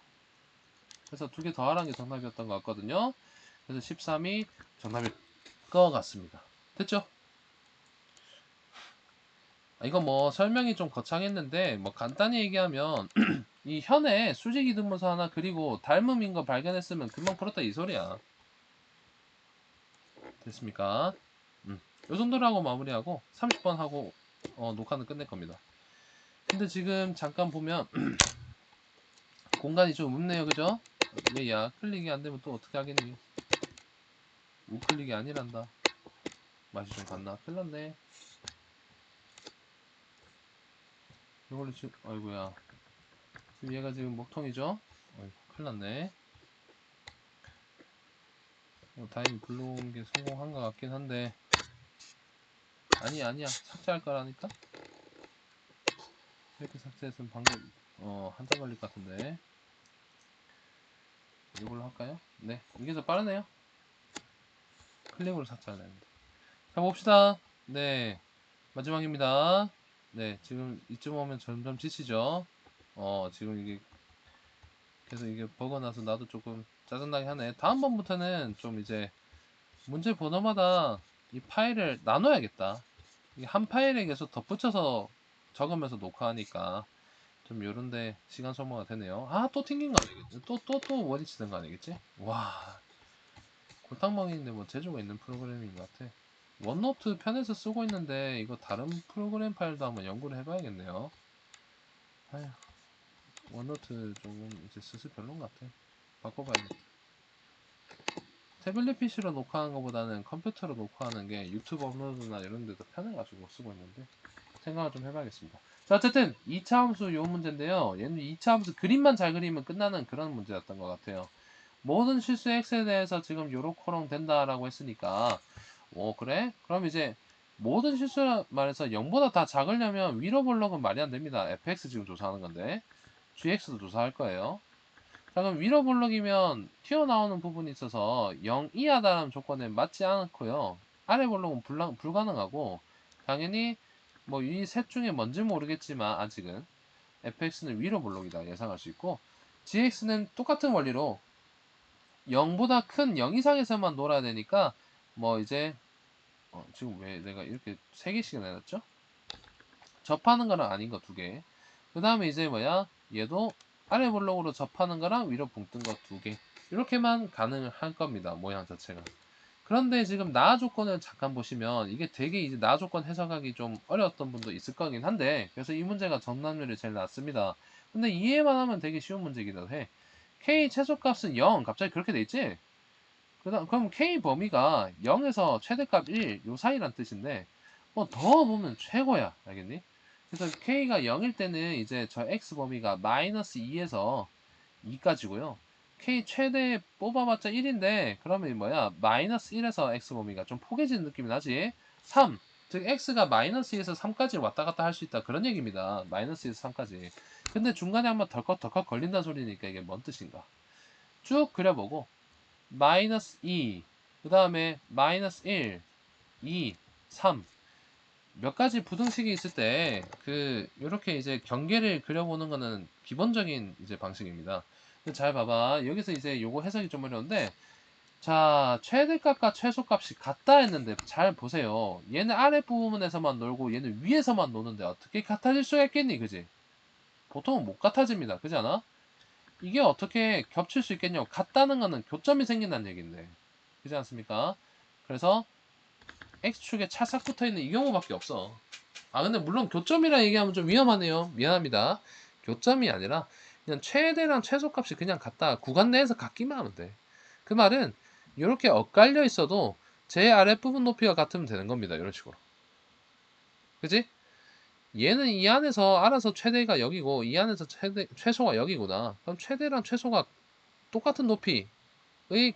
그래서 두 개 더하라는 게 정답이었던 것 같거든요. 그래서 13이 정답일 것 같습니다. 됐죠? 이거 뭐 설명이 좀 거창했는데 뭐 간단히 얘기하면 이 현에 수직이등분수 하나 그리고 닮음인 거 발견했으면 금방 풀었다 이 소리야. 됐습니까? 요 정도로 하고 마무리하고 30번 하고 녹화는 끝낼 겁니다. 근데 지금 잠깐 보면 공간이 좀 없네요. 그죠? 얘야 클릭이 안 되면 또 어떻게 하겠니? 우클릭이 아니란다. 맛이 좀 갔나? 큰일 났네. 이걸로 지금 아이고야. 지금 얘가 지금 먹통이죠? 어이구, 큰일 났네. 다행히 불러온 게 성공한 것 같긴 한데 아니야 삭제할 거라니까. 이렇게 삭제했으면 방금 한참 걸릴 것 같은데 이걸로 할까요? 네, 이게 더 빠르네요. 클릭으로 삭제해야 되는데. 자, 봅시다. 네, 마지막입니다. 네, 지금 이쯤 오면 점점 지치죠. 지금 이게 계속 이게 버거 나서 나도 조금 짜증나게 하네. 다음번부터는 좀 이제 문제 번호마다 이 파일을 나눠야겠다. 이게 한 파일에 계속 덧붙여서 적으면서 녹화하니까 좀 요런데 시간 소모가 되네요. 아, 또 튕긴 거 아니겠지? 또 원이 치는 거 아니겠지? 와, 골탕먹이인데 뭐 재주가 있는 프로그램인 것 같아. 원노트 편에서 쓰고 있는데 이거 다른 프로그램 파일도 한번 연구를 해봐야겠네요. 아휴, 원노트 조금 이제 슬슬 별론 것 같아. 바꿔봐야겠다. 태블릿 PC로 녹화하는 것보다는 컴퓨터로 녹화하는 게 유튜브 업로드나 이런 데도 편해가지고 쓰고 있는데 생각을 좀 해봐야겠습니다. 자, 어쨌든 2차 함수 요 문제인데요. 얘는 2차 함수 그림만 잘 그리면 끝나는 그런 문제였던 것 같아요. 모든 실수 x에 대해서 지금 요렇게롱 된다라고 했으니까 그래? 그럼 이제 모든 실수 말해서 0보다 다 작으려면 위로 볼록은 말이 안 됩니다. fx 지금 조사하는 건데 gx도 조사할 거예요. 자, 그럼 위로 볼록이면 튀어나오는 부분이 있어서 0 이하다라는 조건에 맞지 않고요. 아래 볼록은 불가능하고 당연히 뭐 이 셋 중에 뭔지 모르겠지만 아직은 fx는 위로 볼록이다 예상할 수 있고 gx는 똑같은 원리로 0보다 큰 0 이상에서만 놀아야 되니까 뭐 이제 지금 왜 내가 이렇게 3개씩이나 해놨죠? 접하는 거랑 아닌 거 2개. 그 다음에 이제 뭐야? 얘도 아래 볼록으로 접하는 거랑 위로 붕 뜬 거 2개. 이렇게만 가능할 겁니다. 모양 자체가. 그런데 지금 나 조건을 잠깐 보시면 이게 되게 이제 나 조건 해석하기 좀 어려웠던 분도 있을 거긴 한데 그래서 이 문제가 정답률이 제일 낮습니다. 근데 이해만 하면 되게 쉬운 문제이기도 해. K 최소값은 0 갑자기 그렇게 돼 있지? 그럼 K 범위가 0에서 최대값 1 요 사이란 뜻인데 뭐 더 보면 최고야. 알겠니? 그래서 K가 0일 때는 이제 저 X 범위가 마이너스 2에서 2까지고요. K 최대 뽑아봤자 1인데 그러면 뭐야 마이너스 1에서 X 범위가 좀 포개지는 느낌이 나지. 3, 즉 X가 마이너스 2에서 3까지 왔다 갔다 할 수 있다 그런 얘기입니다. 마이너스 2에서 3까지. 근데 중간에 한번 덜컥 걸린다는 소리니까 이게 뭔 뜻인가 쭉 그려보고 마이너스 2, 그 다음에 마이너스 1, 2, 3 몇 가지 부등식이 있을 때 요렇게 이제 경계를 그려보는 거는 기본적인 이제 방식입니다. 잘 봐봐. 여기서 이제 요거 해석이 좀 어려운데 자, 최대값과 최소값이 같다 했는데 잘 보세요. 얘는 아랫부분에서만 놀고 얘는 위에서만 노는데 어떻게 같아질 수가 있겠니? 그지? 보통은 못 같아집니다. 그지 않아? 이게 어떻게 겹칠 수 있겠냐고. 같다는 거는 교점이 생긴다는 얘기인데. 그지 않습니까? 그래서 X축에 찰싹 붙어있는 이 경우밖에 없어. 아, 근데 물론 교점이라 얘기하면 좀 위험하네요. 미안합니다. 교점이 아니라 그냥 최대랑 최소값이 그냥 같다. 구간 내에서 같기만 하면 돼. 그 말은 이렇게 엇갈려 있어도 제 아랫부분 높이가 같으면 되는 겁니다. 이런 식으로. 그지? 얘는 이 안에서 알아서 최대가 여기고 이 안에서 최소가 여기구나. 그럼 최대랑 최소가 똑같은 높이의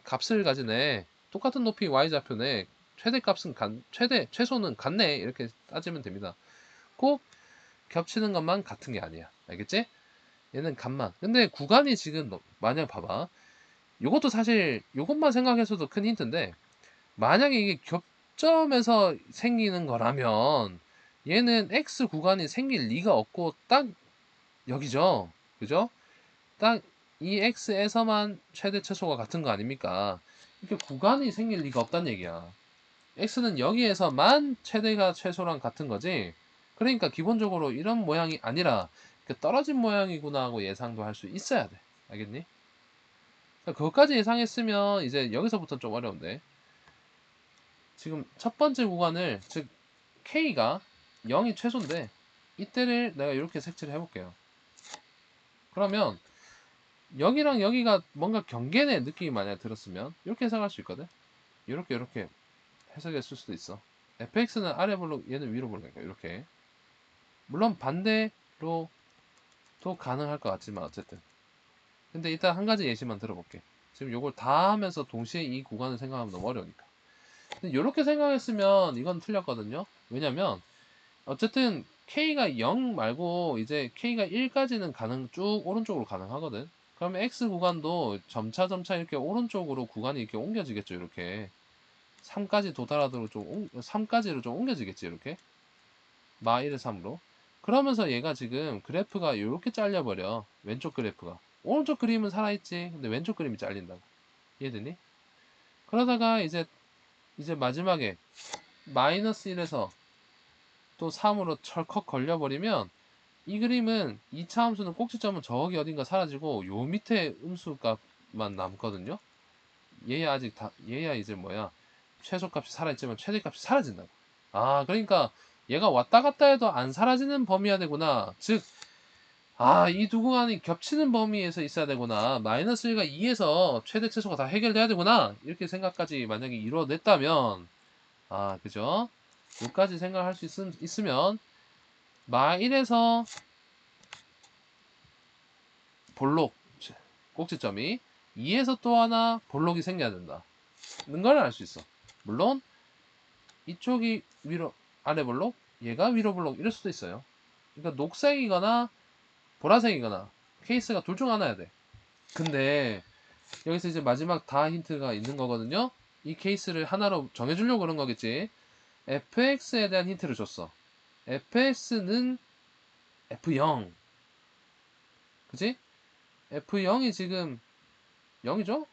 값을 가지네. 똑같은 높이 y좌표네. 최소는 같네. 이렇게 따지면 됩니다. 꼭 겹치는 것만 같은 게 아니야. 알겠지? 얘는 값만. 근데 구간이 지금 만약 봐봐. 요것도 사실 요것만 생각해서도 큰 힌트인데 만약에 이게 겹점에서 생기는 거라면 얘는 x 구간이 생길 리가 없고 딱 여기죠. 그죠? 딱 이 x에서만 최대 최소가 같은 거 아닙니까? 이렇게 구간이 생길 리가 없단 얘기야. x는 여기에서만 최대가 최소랑 같은 거지. 그러니까 기본적으로 이런 모양이 아니라 떨어진 모양이구나 하고 예상도 할 수 있어야 돼. 알겠니? 그것까지 예상했으면 이제 여기서부터 좀 어려운데. 지금 첫 번째 구간을 즉 k가 0이 최소인데 이때를 내가 이렇게 색칠을 해볼게요. 그러면 여기랑 여기가 뭔가 경계의 느낌이 만약 들었으면 이렇게 해석할 수 있거든. 이렇게 해석했을 수도 있어. fx는 아래 볼록 얘는 위로 볼록이니까 이렇게. 물론 반대로 도 가능할 것 같지만 어쨌든 근데 일단 한 가지 예시만 들어볼게. 지금 요걸 다 하면서 동시에 이 구간을 생각하면 너무 어려우니까. 근데 이렇게 생각했으면 이건 틀렸거든요. 왜냐면 어쨌든 K가 0 말고 이제 K가 1까지는 쭉 오른쪽으로 가능하거든. 그러면 X 구간도 점차 이렇게 오른쪽으로 구간이 이렇게 옮겨지겠죠. 이렇게 3까지 도달하도록 3까지로 좀 옮겨지겠지, 이렇게. 마 1을 3으로. 그러면서 얘가 지금 그래프가 이렇게 잘려버려. 왼쪽 그래프가. 오른쪽 그림은 살아있지. 근데 왼쪽 그림이 잘린다고. 이해되니? 그러다가 이제 마지막에 마이너스 1에서 또 3으로 철컥 걸려버리면 이 그림은 2차 함수는 꼭지점은 저기 어딘가 사라지고 요 밑에 음수값만 남거든요. 얘야 이제 뭐야, 최소값이 살아있지만 최대값이 사라진다고. 아, 그러니까 얘가 왔다 갔다 해도 안 사라지는 범위야 되구나. 즉, 이 두 구간이 겹치는 범위에서 있어야 되구나. 마이너스 1과 2에서 최대 최소가 다 해결돼야 되구나. 이렇게 생각까지 만약에 이뤄냈다면, 그죠? 여기까지 생각할 수 있으면 마 1에서 볼록 꼭지점이 2에서 또 하나 볼록이 생겨야 된다. 는 걸 알 수 있어. 물론 이쪽이 위로 아래 볼록, 얘가 위로 볼록 이럴 수도 있어요. 그러니까 녹색이거나 보라색이거나 케이스가 둘 중 하나야 돼. 근데 여기서 이제 마지막 다 힌트가 있는 거거든요. 이 케이스를 하나로 정해주려고 그런 거겠지. fx에 대한 힌트를 줬어. fx는 f0, 그지? f0이 지금 0이죠?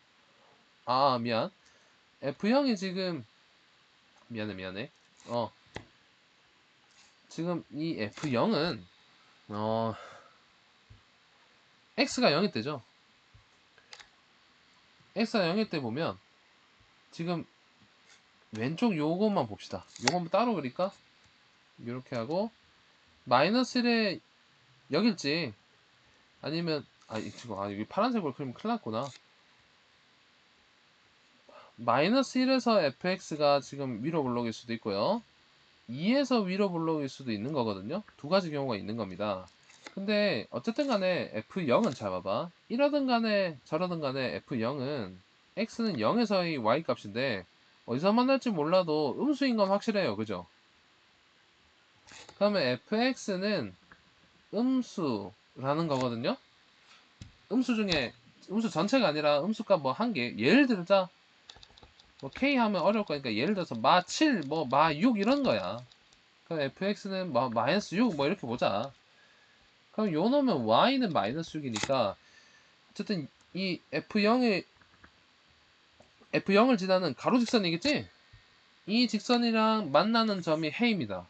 미안. f0이 지금 미안해. 지금 이 f0은 x가 0일 때죠. x가 0일 때 보면 지금 왼쪽 요것만 봅시다. 요것만 따로 그릴까? 이렇게 하고 마이너스 1에 0일지 아니면 지금 여기 파란색으로 그리면 큰일 났구나. 마이너스 1에서 fx가 지금 위로 볼록일 수도 있고요. 2에서 위로 볼록일 수도 있는 거거든요. 두 가지 경우가 있는 겁니다. 근데 어쨌든 간에 f0은 잘 봐봐. 이러든 간에 저러든 간에 f0은 x는 0에서의 y 값인데 어디서 만날지 몰라도 음수인 건 확실해요. 그죠? 그러면 fx는 음수라는 거거든요. 음수 중에 음수 전체가 아니라 음수값 뭐 한 개. 예를 들자 뭐 k 하면 어려울 거니까 예를 들어서 마 7, 뭐 마 6 이런 거야. 그럼 fx는 뭐 마이너스 6 뭐 이렇게 보자. 그럼 요 놈은 y는 마이너스 6이니까 어쨌든 이 F0을 지나는 가로직선이겠지? 이 직선이랑 만나는 점이 해입니다.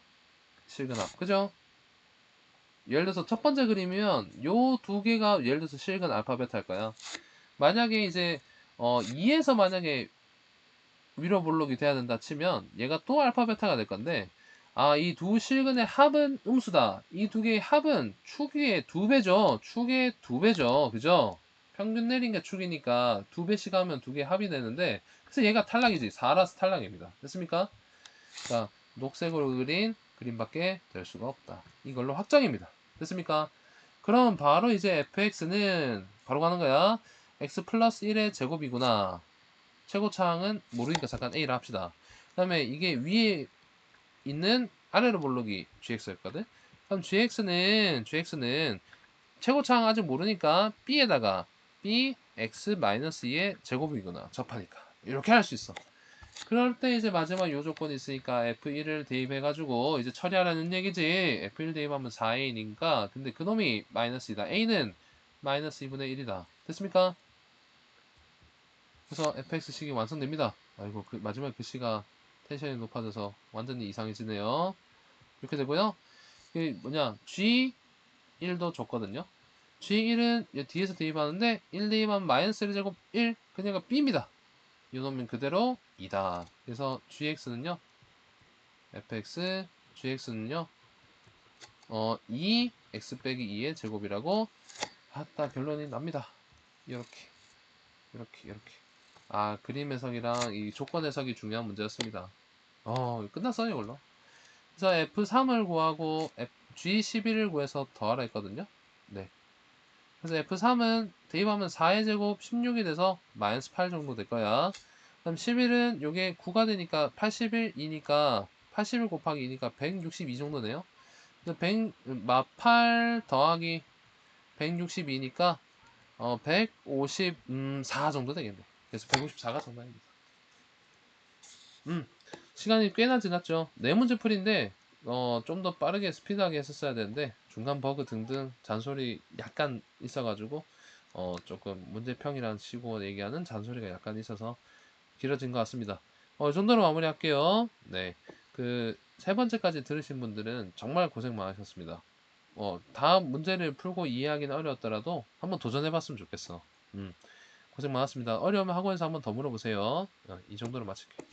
실근압. 그죠? 예를 들어서 첫 번째 그림이면 요 두 개가 예를 들어서 실근 알파 베타일 거야. 만약에 이제 2에서 만약에 위로 볼록이 돼야 된다 치면 얘가 또 알파 베타가 될 건데 이 두 실근의 합은 음수다. 이 두 개의 합은 축의 두 배죠. 축의 두 배죠. 그죠? 평균 내린 게 축이니까 두 배씩 하면 두 개 합이 되는데 그래서 얘가 탈락이지. 4라서 탈락입니다. 됐습니까? 자, 녹색으로 그린 그림밖에 될 수가 없다. 이걸로 확정입니다. 됐습니까? 그럼 바로 이제 fx는 바로 가는 거야. x 플러스 1의 제곱이구나. 최고차항은 모르니까 잠깐 A를 합시다. 그 다음에 이게 위에 있는 아래로 볼록이 gx였거든. 그럼 gx는 최고차항 아직 모르니까 b에다가 b x-2의 제곱이구나. 접하니까 이렇게 할 수 있어. 그럴 때 이제 마지막 요 조건이 있으니까 f1을 대입해가지고 이제 처리하라는 얘기지. f1 대입하면 4a니까 근데 그놈이 마이너스이다. a는 마이너스 2분의 1이다. 됐습니까? 그래서 fx식이 완성됩니다. 아이고, 그 마지막 글씨가 텐션이 높아져서 완전히 이상해지네요. 이렇게 되고요. 그 뭐냐, g1도 줬거든요. g1은 뒤에서 대입하는데 1 대입하면 마이너스 1제곱 1, 그녀가 b입니다. 이놈은 그대로 2다. 그래서 gx는요, fx gx는요 2 x 빼기 2의 제곱이라고 결론이 납니다. 이렇게 그림 해석이랑 이 조건 해석이 중요한 문제였습니다. 끝났어요 이걸로. 그래서 F3을 구하고 G11을 구해서 더하라 했거든요. 네. 그래서 F3은 대입하면 4의 제곱 16이 돼서 마이너스 8 정도 될 거야. 그럼 11은 요게 9가 되니까 81이니까 81 곱하기 2니까 162 정도네요. 그래서 8 더하기 162니까 154 정도 되겠네. 그래서 154가 정답입니다. 시간이 꽤나 지났죠. 네 문제 풀인데 좀 더 빠르게 스피드하게 했었어야 되는데 중간 버그 등등 잔소리 약간 있어가지고 조금 문제평이란 치고 얘기하는 잔소리가 약간 있어서 길어진 것 같습니다. 이 정도로 마무리할게요. 네, 그 세 번째까지 들으신 분들은 정말 고생 많으셨습니다. 다음 문제를 풀고 이해하기는 어려웠더라도 한번 도전해봤으면 좋겠어. 고생 많았습니다. 어려우면 학원에서 한번 더 물어보세요. 이 정도로 마칠게요.